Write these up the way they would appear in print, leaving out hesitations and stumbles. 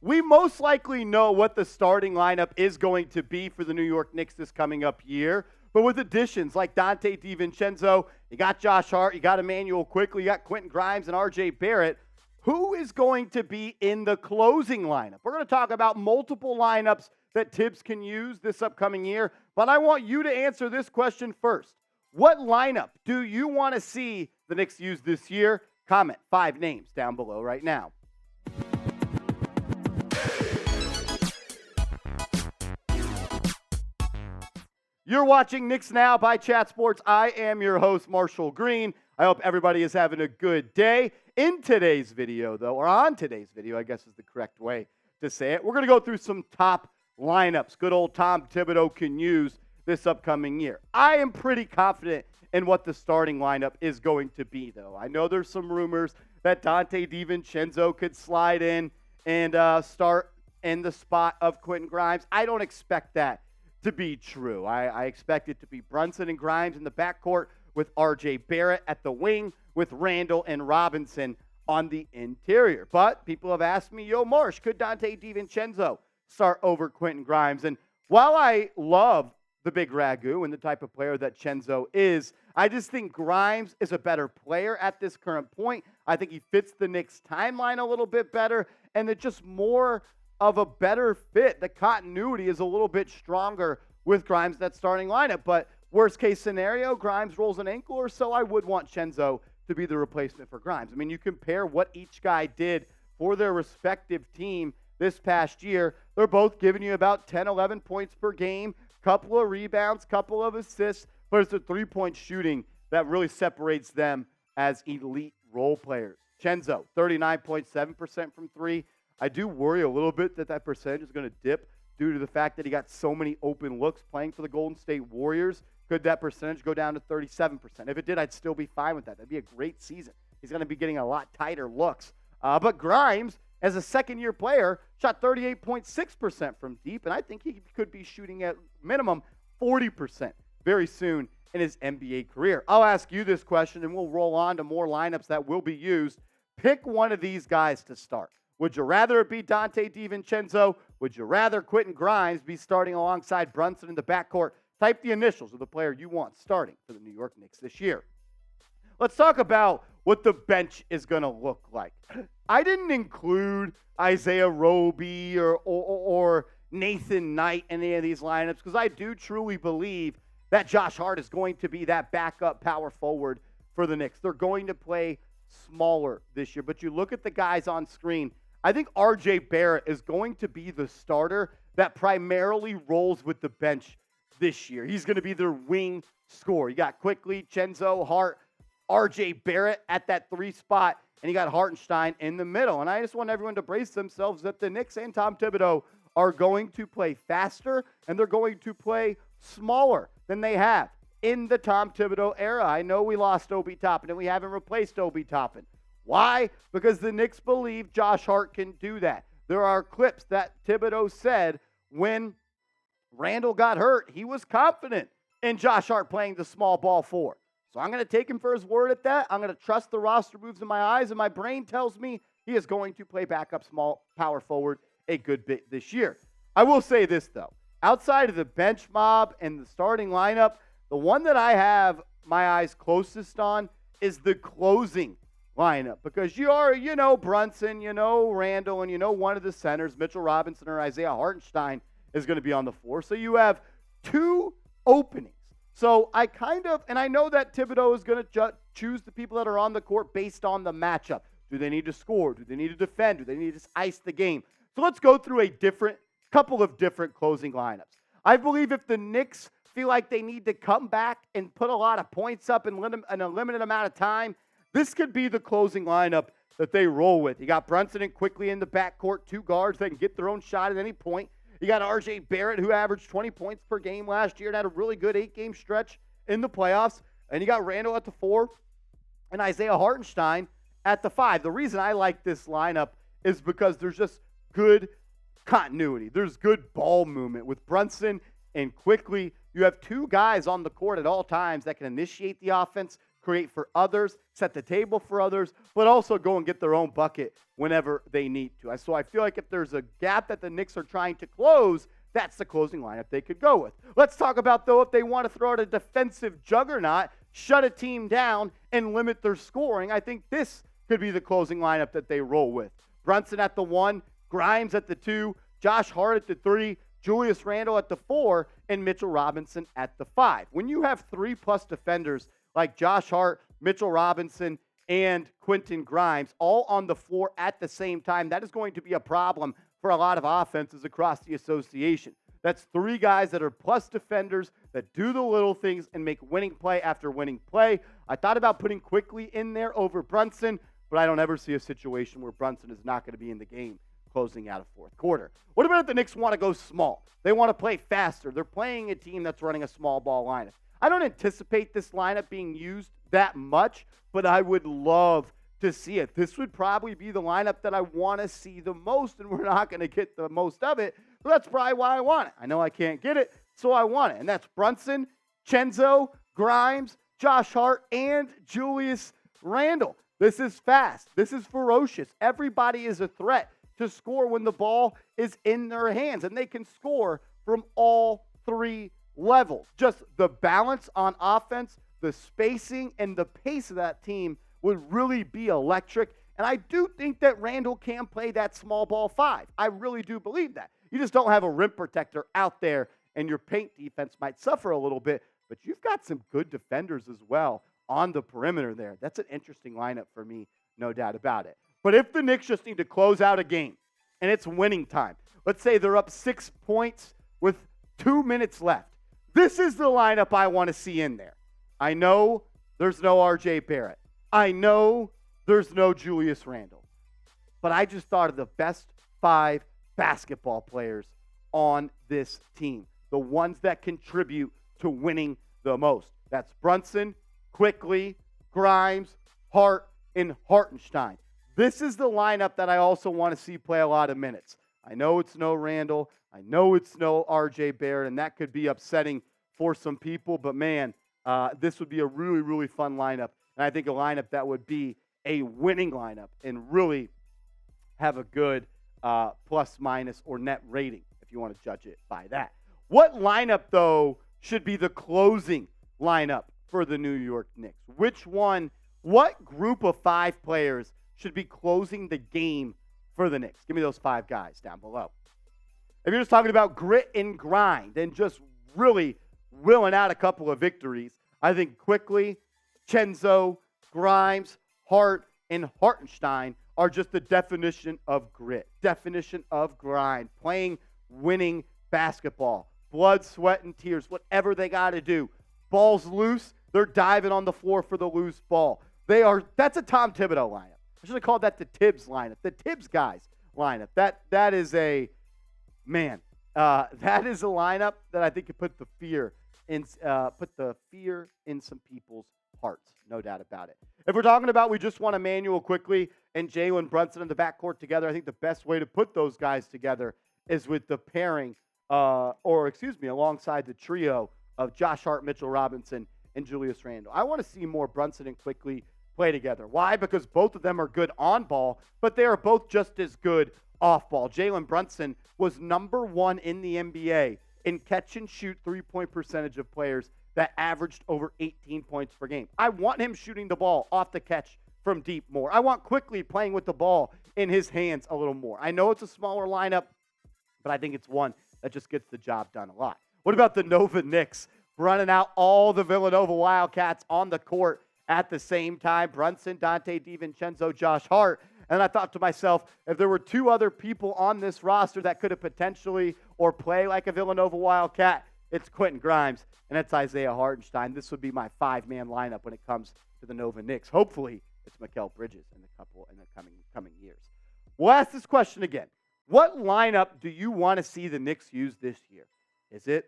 we most likely know what the starting lineup is going to be for the New York Knicks this coming up year. But with additions like Donte DiVincenzo, you got Josh Hart, you got Immanuel Quickley, you got Quentin Grimes and RJ Barrett, who is going to be in the closing lineup? We're going to talk about multiple lineups that Tibbs can use this upcoming year, but I want you to answer this question first. What lineup do you want to see the Knicks use this year? Comment 5 names down below right now. You're watching Knicks Now by Chat Sports. I am your host, Marshall Green. I hope everybody is having a good day. In today's video, though, or on today's video, I guess is the correct way to say it, we're going to go through some top lineups good old Tom Thibodeau can use this upcoming year. I am pretty confident in what the starting lineup is going to be, though. I know there's some rumors that Donte DiVincenzo could slide in and start in the spot of Quentin Grimes. I don't expect that to be true. I expect it to be Brunson and Grimes in the backcourt with RJ Barrett at the wing with Randle and Robinson on the interior. But people have asked me, Marsh, could Donte DiVincenzo start over Quentin Grimes? And while I love the big ragu and the type of player that Chenzo is, I just think Grimes is a better player at this current point. I think he fits the Knicks timeline a little bit better, and it's just more of a better fit. The continuity is a little bit stronger with Grimes, that starting lineup. But worst case scenario, Grimes rolls an ankle or so, I would want Chenzo to be the replacement for Grimes. I mean, you compare what each guy did for their respective team this past year. They're both giving you about 10, 11 points per game, couple of rebounds, couple of assists, but it's the three-point shooting that really separates them as elite role players. Chenzo, 39.7% from three. I do worry a little bit that percentage is going to dip due to the fact that he got so many open looks playing for the Golden State Warriors. Could that percentage go down to 37%? If it did, I'd still be fine with that. That'd be a great season. He's going to be getting a lot tighter looks. But Grimes, as a second-year player, shot 38.6% from deep, and I think he could be shooting at minimum 40% very soon in his NBA career. I'll ask you this question, and we'll roll on to more lineups that will be used. Pick one of these guys to start. Would you rather it be Donte DiVincenzo? Would you rather Quentin Grimes be starting alongside Brunson in the backcourt? Type the initials of the player you want starting for the New York Knicks this year. Let's talk about what the bench is going to look like. I didn't include Isaiah Roby or Nathan Knight in any of these lineups because I do truly believe that Josh Hart is going to be that backup power forward for the Knicks. They're going to play smaller this year, but you look at the guys on screen, I think RJ Barrett is going to be the starter that primarily rolls with the bench this year. He's going to be their wing scorer. You got Quickley, Chenzo, Hart, RJ Barrett at that 3 spot, and you got Hartenstein in the middle. And I just want everyone to brace themselves that the Knicks and Tom Thibodeau are going to play faster, and they're going to play smaller than they have in the Tom Thibodeau era. I know we lost Obi Toppin, and we haven't replaced Obi Toppin. Why? Because the Knicks believe Josh Hart can do that. There are clips that Thibodeau said when Randle got hurt, he was confident in Josh Hart playing the small ball 4. So I'm going to take him for his word at that. I'm going to trust the roster moves in my eyes, and my brain tells me he is going to play backup small power forward a good bit this year. I will say this, though. Outside of the bench mob and the starting lineup, the one that I have my eyes closest on is the closing lineup, because you know Brunson, you know Randle, and you know one of the centers, Mitchell Robinson or Isaiah Hartenstein, is going to be on the floor. So you have 2 openings. So I know that Thibodeau is going to choose the people that are on the court based on the matchup. Do they need to score? Do they need to defend? Do they need to ice the game? So let's go through a couple of different closing lineups. I believe if the Knicks feel like they need to come back and put a lot of points up in a limited amount of time, this could be the closing lineup that they roll with. You got Brunson and Quickley in the backcourt, 2 guards that can get their own shot at any point. You got RJ Barrett, who averaged 20 points per game last year and had a really good 8-game stretch in the playoffs. And you got Randle at the 4 and Isaiah Hartenstein at the 5. The reason I like this lineup is because there's just good continuity. There's good ball movement. With Brunson and Quickley, you have 2 guys on the court at all times that can initiate the offense, create for others, set the table for others, but also go and get their own bucket whenever they need to. So I feel like if there's a gap that the Knicks are trying to close, that's the closing lineup they could go with. Let's talk about, though, if they want to throw out a defensive juggernaut, shut a team down, and limit their scoring. I think this could be the closing lineup that they roll with. Brunson at the 1, Grimes at the 2, Josh Hart at the 3, Julius Randle at the 4, and Mitchell Robinson at the 5. When you have 3+ defenders like Josh Hart, Mitchell Robinson, and Quentin Grimes all on the floor at the same time, that is going to be a problem for a lot of offenses across the association. That's 3 guys that are plus defenders that do the little things and make winning play after winning play. I thought about putting Quickley in there over Brunson, but I don't ever see a situation where Brunson is not going to be in the game closing out a fourth quarter. What about if the Knicks want to go small? They want to play faster. They're playing a team that's running a small ball lineup. I don't anticipate this lineup being used that much, but I would love to see it. This would probably be the lineup that I want to see the most, and we're not going to get the most of it. So that's probably why I want it. I know I can't get it, so I want it. And that's Brunson, Chenzo, Grimes, Josh Hart, and Julius Randle. This is fast. This is ferocious. Everybody is a threat to score when the ball is in their hands, and they can score from all 3 levels. Just the balance on offense, the spacing, and the pace of that team would really be electric. And I do think that Randle can play that small ball 5. I really do believe that. You just don't have a rim protector out there, and your paint defense might suffer a little bit, but you've got some good defenders as well on the perimeter there. That's an interesting lineup for me, no doubt about it. But if the Knicks just need to close out a game and it's winning time, let's say they're up 6 points with 2 minutes left, this is the lineup I want to see in there. I know there's no RJ Barrett. I know there's no Julius Randle. But I just thought of the best 5 basketball players on this team, the ones that contribute to winning the most. That's Brunson, Quickley, Grimes, Hart, and Hartenstein. This is the lineup that I also want to see play a lot of minutes. I know it's no Randle. I know it's no RJ Barrett, and that could be upsetting for some people. But, man, this would be a really, really fun lineup. And I think a lineup that would be a winning lineup and really have a good plus, minus, or net rating, if you want to judge it by that. What lineup, though, should be the closing lineup for the New York Knicks? Which one, what group of 5 players should be closing the game for the Knicks? Give me those 5 guys down below. If you're just talking about grit and grind and just really willing out a couple of victories, I think Quickley, Chenzo, Grimes, Hart, and Hartenstein are just the definition of grit, definition of grind, playing winning basketball, blood, sweat, and tears, whatever they got to do. Ball's loose, they're diving on the floor for the loose ball. That's a Tom Thibodeau lineup. I should have called that the Tibbs lineup, the Tibbs guys lineup. That is a lineup that I think could put the fear in some people's hearts, no doubt about it. If we're talking about we just want Immanuel Quickley and Jalen Brunson in the backcourt together, I think the best way to put those guys together is with the pairing, alongside the trio of Josh Hart, Mitchell Robinson, and Julius Randle. I want to see more Brunson and Quickley play together. Why? Because both of them are good on ball, but they are both just as good off ball. Jalen Brunson was number 1 in the NBA in catch and shoot 3-point percentage of players that averaged over 18 points per game. I want him shooting the ball off the catch from deep more. I want Quickley playing with the ball in his hands a little more. I know it's a smaller lineup, but I think it's one that just gets the job done a lot. What about the Nova Knicks running out all the Villanova Wildcats on the court at the same time? Brunson, Donte DiVincenzo, Josh Hart. And I thought to myself, if there were 2 other people on this roster that could have potentially or play like a Villanova Wildcat, it's Quentin Grimes and it's Isaiah Hartenstein. This would be my 5-man lineup when it comes to the Nova Knicks. Hopefully, it's Mikal Bridges in the coming years. We'll ask this question again. What lineup do you want to see the Knicks use this year? Is it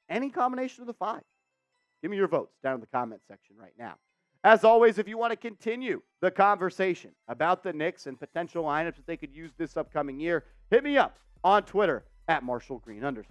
any combination of the 5? Give me your votes down in the comment section right now. As always, if you want to continue the conversation about the Knicks and potential lineups that they could use this upcoming year, hit me up on Twitter @MarshallGreen_.